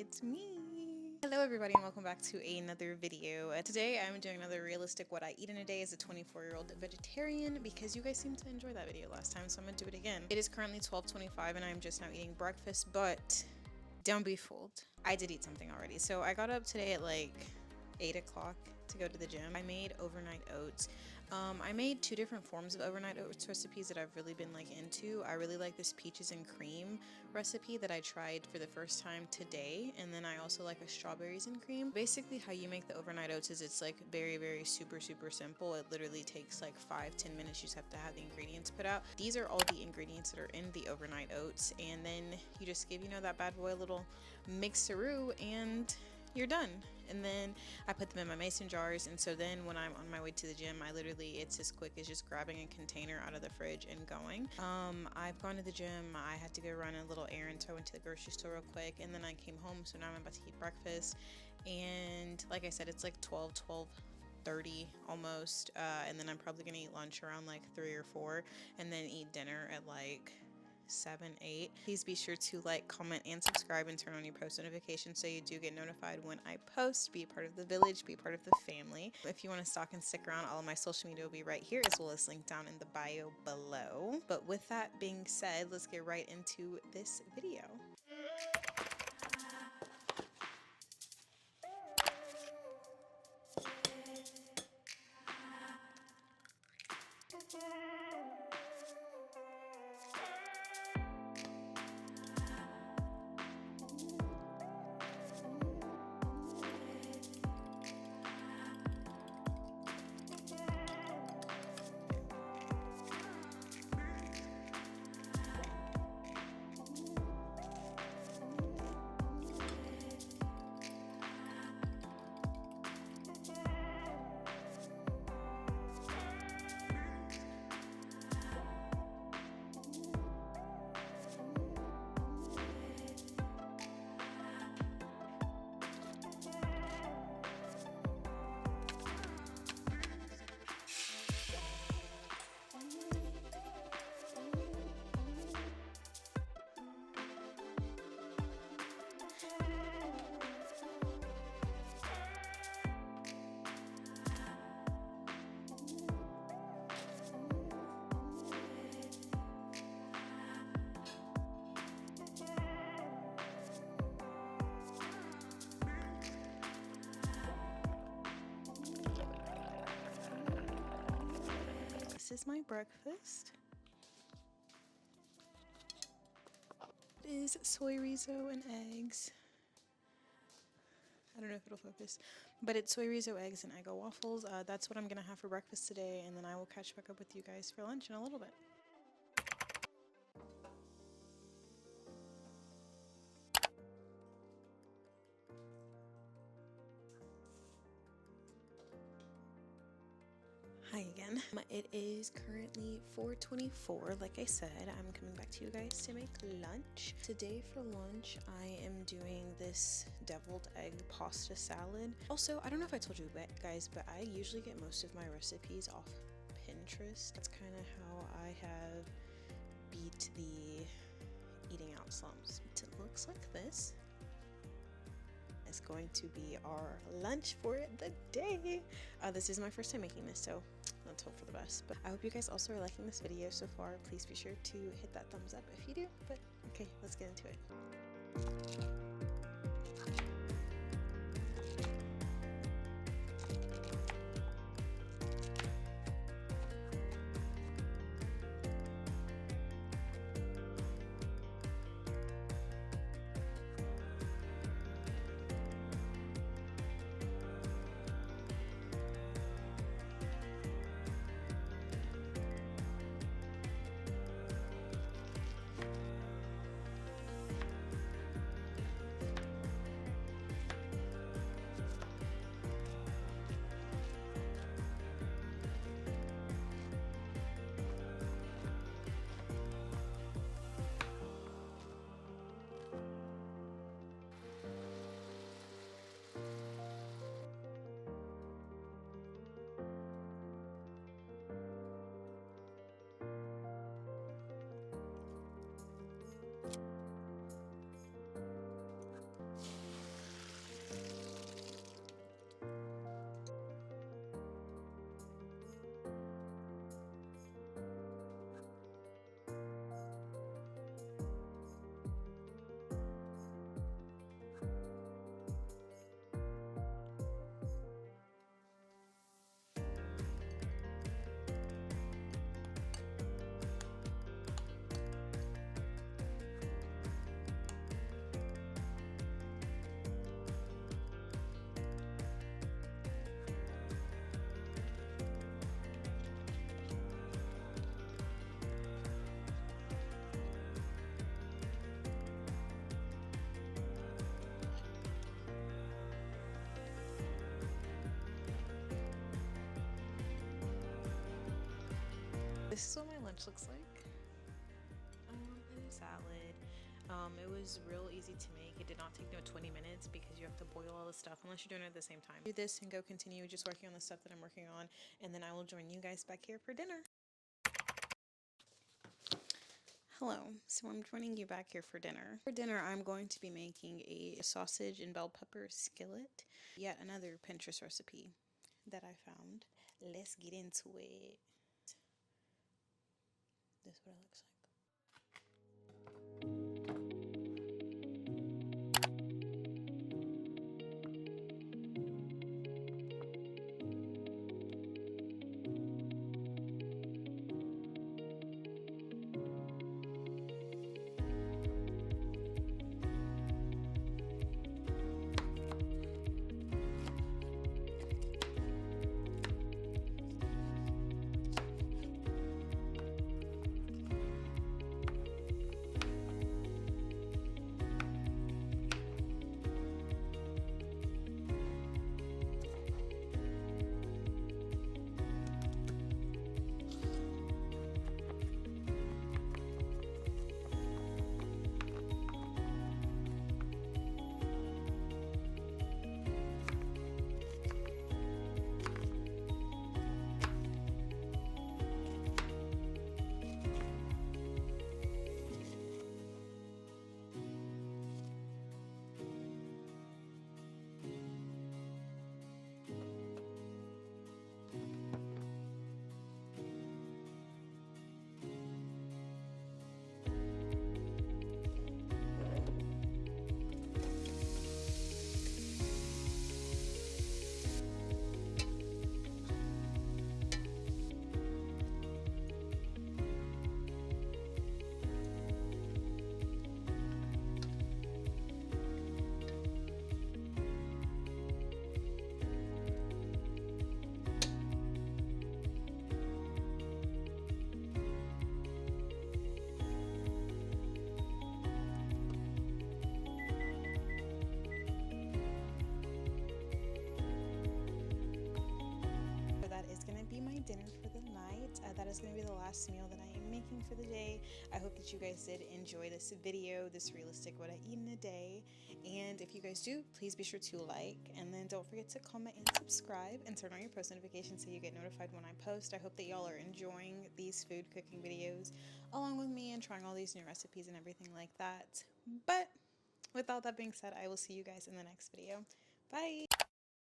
it's me. Hello everybody and welcome back to another video. Today I'm doing another realistic what I eat in a day as a 24-year-old vegetarian because you guys seemed to enjoy that video last time, so I'm gonna do it again. It is currently 12:25 and I'm just now eating breakfast, but don't be fooled. I did eat something already. So I got up today at like 8 o'clock to go to the gym. I made overnight oats. I made two different forms of overnight oats recipes that I've really been like into. I really like this peaches and cream recipe that I tried for the first time today, and then I also like a strawberries and cream. Basically how you make the overnight oats is it's like very super simple. It literally takes like 5-10 minutes. You just have to have the ingredients put out. These are all the ingredients that are in the overnight oats, and then you just give that bad boy a little mixeroo and you're done. And then I put them in my mason jars, and so then when I'm on my way to the gym, it's as quick as just grabbing a container out of the fridge and going. I've gone to the gym. I had to go run a little errand, so I went to the grocery store real quick, and then I came home, so now I'm about to eat breakfast. And like I said, it's like 12:30 almost, and then I'm probably gonna eat lunch around like 3 or 4, and then eat dinner at like 7, 8. Please be sure to like, comment, and subscribe, and turn on your post notifications so you do get notified when I post. Be a part of the village, be a part of the family. If you want to stalk and stick around, all of my social media will be right here, as well as linked down in the bio below. But with that being said, let's get right into this video. This is my breakfast. It is soy riso and eggs. I don't know if it'll focus, but it's soy riso, eggs, and Eggo waffles. That's what I'm gonna have for breakfast today, and then I will catch back up with you guys for lunch in a little bit. Hi again. It is currently 4:24. Like I said, I'm coming back to you guys to make lunch. Today for lunch, I am doing this deviled egg pasta salad. Also, I don't know if I told you guys, but I usually get most of my recipes off Pinterest. That's kind of how I have beat the eating out slumps. It looks like this. Is going to be our lunch for the day. This is my first time making this, so let's hope for the best. But I hope you guys also are liking this video so far. Please be sure to hit that thumbs up if you do. But okay, let's get into it. This is what my lunch looks like. And salad. It was real easy to make. It did not take 20 minutes because you have to boil all the stuff unless you're doing it at the same time. Do this and go continue just working on the stuff that I'm working on, and then I will join you guys back here for dinner. Hello, so I'm joining you back here for dinner. For dinner, I'm going to be making a sausage and bell pepper skillet. Yet another Pinterest recipe that I found. Let's get into it. This is what it looks like. Dinner for the night. That is going to be the last meal that I am making for the day. I hope that you guys did enjoy this video, this realistic what I eat in a day. And if you guys do, please be sure to like, and then don't forget to comment and subscribe and turn on your post notifications so you get notified when I post. I hope that y'all are enjoying these food cooking videos along with me and trying all these new recipes and everything like that. But with all that being said, I will see you guys in the next video. Bye!